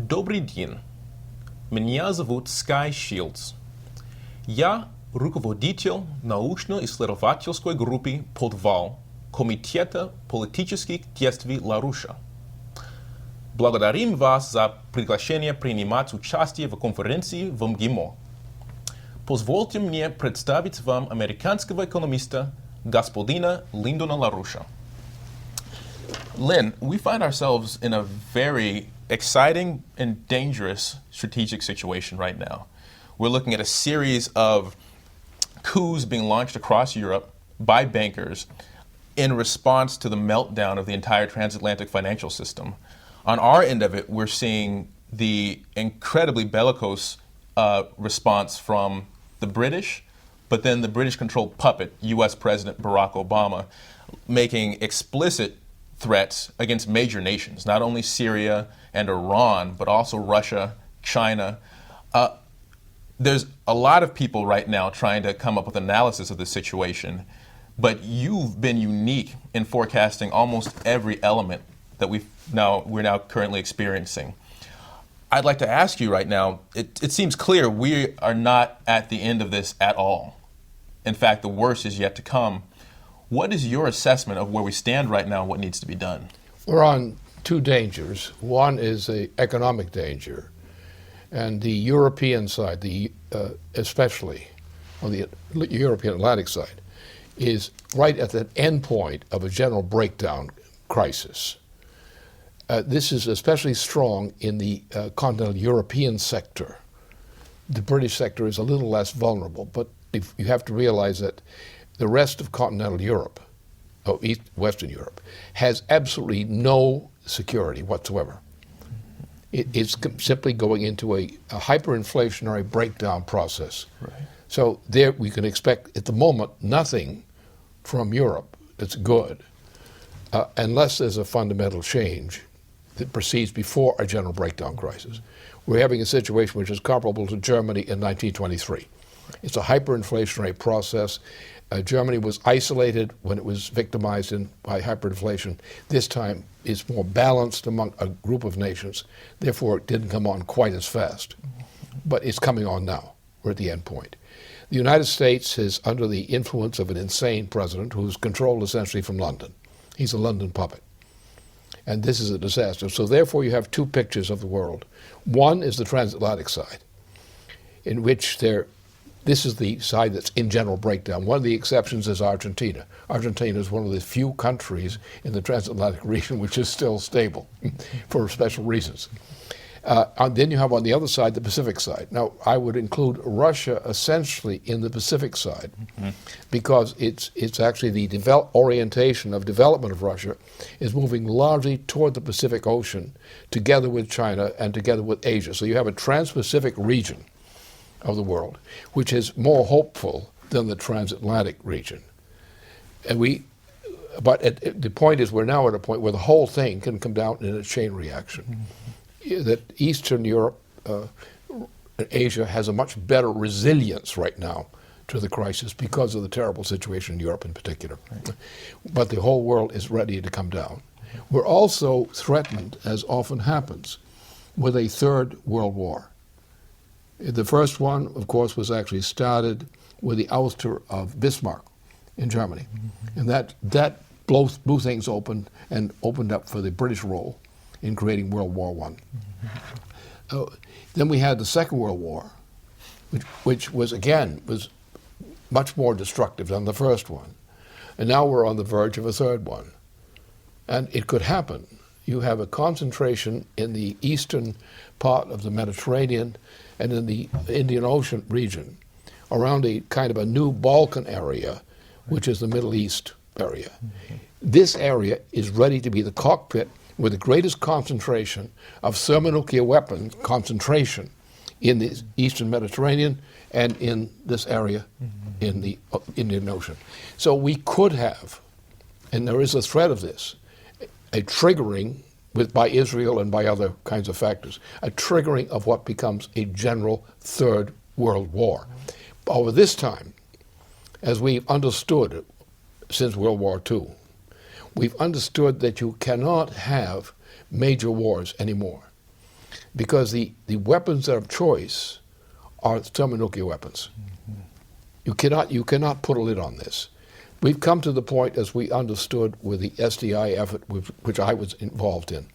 Добрый день. Меня зовут Скай Шильдс. Я руководитель научно-исследовательской группы «Подвал» Комитета политических действий Ларуша. Благодарим вас за приглашение принимать участие в конференции в МГИМО. Позвольте мне представить вам американского экономиста господина Линдона Ларуша. Lynn, we find ourselves in a very exciting and dangerous strategic situation right now. We're looking at a series of coups being launched across Europe by bankers in response to the meltdown of the entire transatlantic financial system. On our end of it, we're seeing the incredibly bellicose response from the British, but then the British-controlled puppet, U.S. President Barack Obama, making explicit threats against major nations, not only Syria and Iran, but also Russia, China. There's a lot of people right now trying to come up with analysis of the situation, but you've been unique in forecasting almost every element that we're now currently experiencing. I'd like to ask you right now, it seems clear we are not at the end of this at all. In fact, the worst is yet to come. What is your assessment of where we stand right now and what needs to be done? We're on two dangers. One is the economic danger, and the European side, especially on the European Atlantic side, is right at the end point of a general breakdown crisis. This is especially strong in the continental European sector. The British sector is a little less vulnerable, but you have to realize that the rest of continental Europe, Western Europe, has absolutely no security whatsoever. It's simply going into a hyperinflationary breakdown process. Right. So there we can expect at the moment nothing from Europe that's good unless there's a fundamental change that proceeds before a general breakdown crisis. We're having a situation which is comparable to Germany in 1923. It's a hyperinflationary process. Germany was isolated when it was victimized by hyperinflation. This time it's more balanced among a group of nations. Therefore, it didn't come on quite as fast. But it's coming on now. We're at the end point. The United States is under the influence of an insane president who's controlled essentially from London. He's a London puppet. And this is a disaster. So therefore, you have two pictures of the world. One is the transatlantic side, in which this is the side that's in general breakdown. One of the exceptions is Argentina. Argentina is one of the few countries in the transatlantic region which is still stable for special reasons. And then you have on the other side the Pacific side. Now, I would include Russia essentially in the Pacific side because it's actually the orientation of development of Russia is moving largely toward the Pacific Ocean together with China and together with Asia. So you have a trans-Pacific region of the world, which is more hopeful than the transatlantic region. But the point is we're now at a point where the whole thing can come down in a chain reaction. That Eastern Europe, Asia has a much better resilience right now to the crisis because of the terrible situation in Europe in particular. Right. But the whole world is ready to come down. We're also threatened, as often happens, with a third world war. The first one, of course, was actually started with the ouster of Bismarck in Germany. And that blew things open and opened up for the British role in creating World War I. Then we had the Second World War, which was much more destructive than the first one. And now we're on the verge of a third one. And it could happen. You have a concentration in the eastern part of the Mediterranean and in the Indian Ocean region around a kind of a new Balkan area, which is the Middle East area. This area is ready to be the cockpit with the greatest concentration of thermonuclear weapons concentration in the eastern Mediterranean and in this area in the Indian Ocean. So we could have, and there is a threat of this, a triggering by Israel and by other kinds of factors, a triggering of what becomes a general third world war. Over this time, as we've understood since World War II, we've understood that you cannot have major wars anymore. because the weapons of choice are thermonuclear weapons. You cannot put a lid on this. We've come to the point, as we understood with the SDI effort, which I was involved in,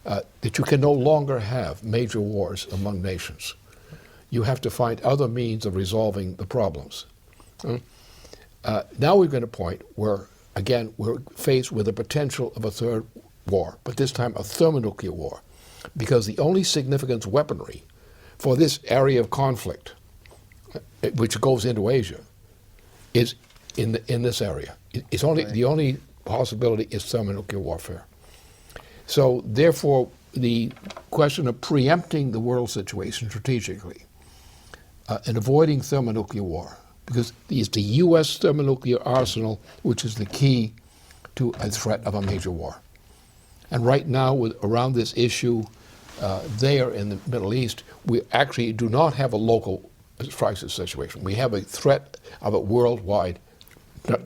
that you can no longer have major wars among nations. You have to find other means of resolving the problems. Now we've got a point where, again, we're faced with the potential of a third war, but this time a thermonuclear war, because the only significant weaponry for this area of conflict, which goes into Asia, is in this area. It's only the only possibility is thermonuclear warfare. So therefore, the question of preempting the world situation strategically and avoiding thermonuclear war, because it's the U.S. thermonuclear arsenal which is the key to a threat of a major war. And right now, around this issue there in the Middle East, we actually do not have a local crisis situation. We have a threat of a worldwide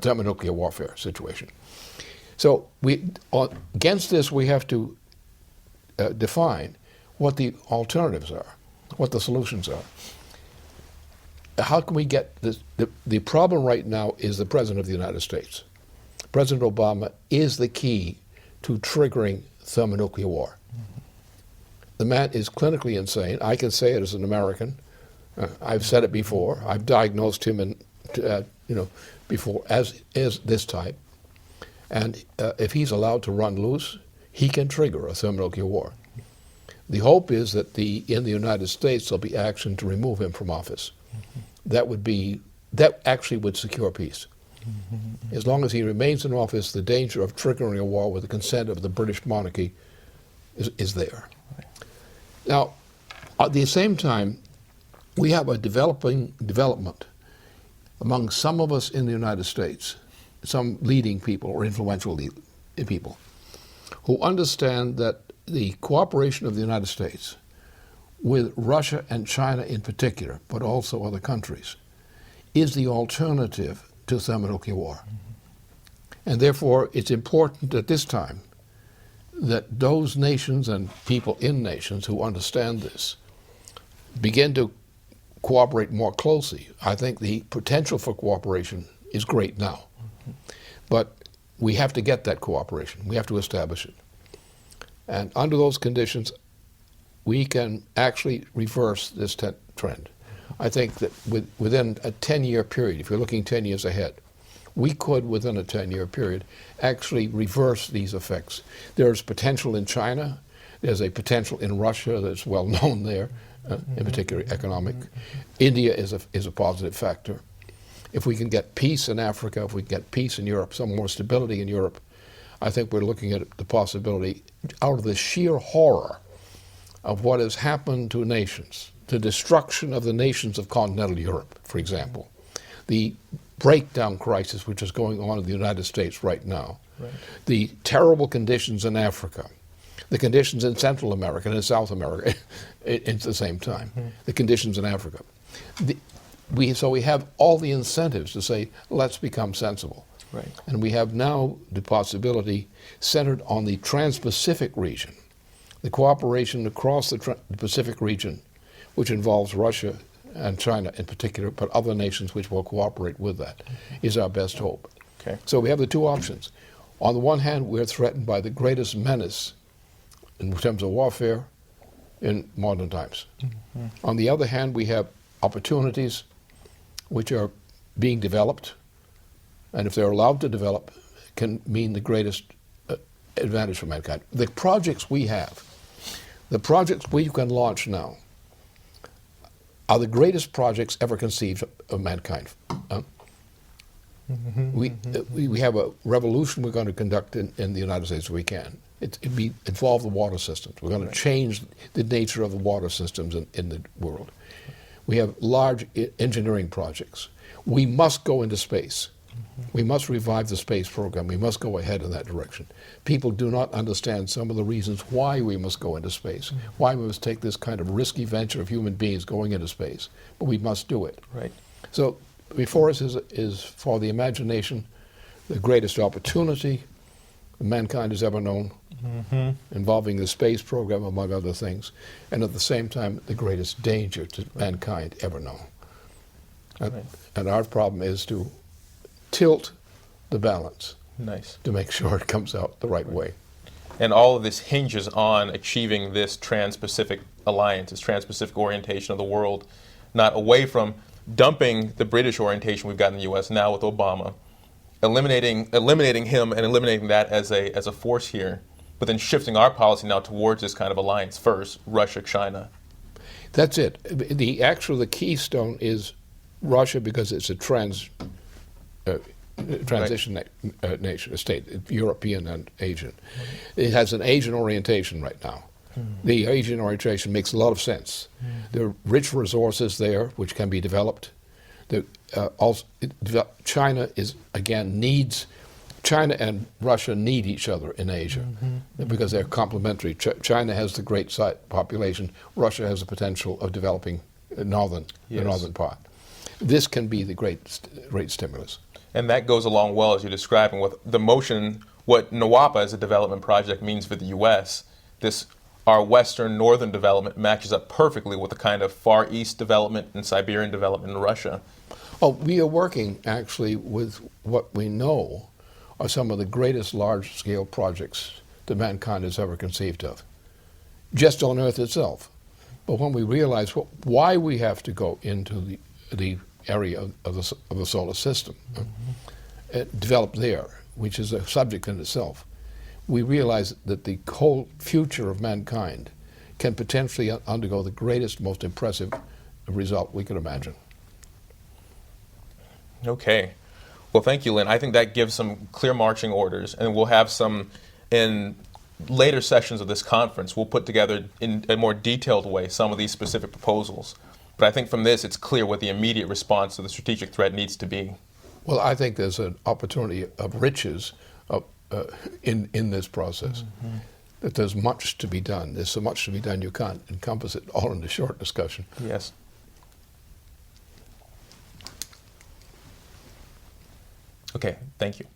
thermonuclear warfare situation. So against this, we have to define what the alternatives are, what the solutions are. How can we get this? The problem right now is the President of the United States. President Obama is the key to triggering thermonuclear war. The man is clinically insane. I can say it as an American. I've said it before. I've diagnosed him before as this type. And if he's allowed to run loose, he can trigger a thermonuclear war. The hope is that in the United States there'll be action to remove him from office. That actually would secure peace. As long as he remains in office, the danger of triggering a war with the consent of the British monarchy is there. Right. Now, at the same time, we have a development among some of us in the United States, some leading people or influential people, who understand that the cooperation of the United States with Russia and China in particular, but also other countries, is the alternative to thermonuclear war. And therefore, it's important at this time that those nations and people in nations who understand this begin to cooperate more closely. I think the potential for cooperation is great now. But we have to get that cooperation. We have to establish it. And under those conditions, we can actually reverse this trend. I think that within a 10-year period, if you're looking 10 years ahead, we could, within a 10-year period, actually reverse these effects. There's potential in China. There's a potential in Russia that's well known there, in particular economic. India is a positive factor. If we can get peace in Africa, if we can get peace in Europe, some more stability in Europe, I think we're looking at the possibility, out of the sheer horror of what has happened to nations, the destruction of the nations of continental Europe, for example, the breakdown crisis which is going on in the United States right now, the terrible conditions in Africa, the conditions in Central America and in South America at the same time, the conditions in Africa. So we have all the incentives to say, let's become sensible. Right. And we have now the possibility centered on the Trans-Pacific region, the cooperation across the Pacific region, which involves Russia and China in particular, but other nations which will cooperate with that, is our best hope. Okay. So we have the two options. On the one hand, we're threatened by the greatest menace in terms of warfare in modern times. On the other hand, we have opportunities which are being developed, and if they're allowed to develop, can mean the greatest advantage for mankind. The projects we have, the projects we can launch now, are the greatest projects ever conceived of mankind. We have a revolution we're going to conduct in the United States if we can. It involve the water systems. We're going to change the nature of the water systems in the world. We have large engineering projects. We must go into space. We must revive the space program. We must go ahead in that direction. People do not understand some of the reasons why we must go into space, why we must take this kind of risky venture of human beings going into space, but we must do it. Right. So before us is for the imagination the greatest opportunity mankind has ever known, involving the space program, among other things, and at the same time, the greatest danger to mankind ever known. And our problem is to tilt the balance to make sure it comes out the right way. And all of this hinges on achieving this trans-Pacific alliance, this trans-Pacific orientation of the world, not away from dumping the British orientation we've got in the U.S. now with Obama, eliminating him and eliminating that as a force here, but then shifting our policy now towards this kind of alliance first, Russia, China. That's it. The keystone is Russia because it's a transition nation, a state, European and Asian. It has an Asian orientation right now. The Asian orientation makes a lot of sense. There are rich resources there which can be developed. China and Russia need each other in Asia because they're complementary. China has the great population. Russia has the potential of developing the northern part. This can be the great stimulus. And that goes along well, as you're describing, with the motion, what NWAPA as a development project means for the U.S. Our Western Northern development matches up perfectly with the kind of Far East development and Siberian development in Russia. Oh, we are working actually with what we know are some of the greatest large-scale projects that mankind has ever conceived of, just on Earth itself. But when we realize why we have to go into the area of the solar system, develop there, which is a subject in itself, we realize that the whole future of mankind can potentially undergo the greatest, most impressive result we could imagine. Okay. Well, thank you, Lynn. I think that gives some clear marching orders, and we'll have some in later sessions of this conference. We'll put together in a more detailed way some of these specific proposals. But I think from this, it's clear what the immediate response to the strategic threat needs to be. Well, I think there's an opportunity of riches in this process. That there's much to be done. There's so much to be done, you can't encompass it all in a short discussion. Yes. Okay, thank you.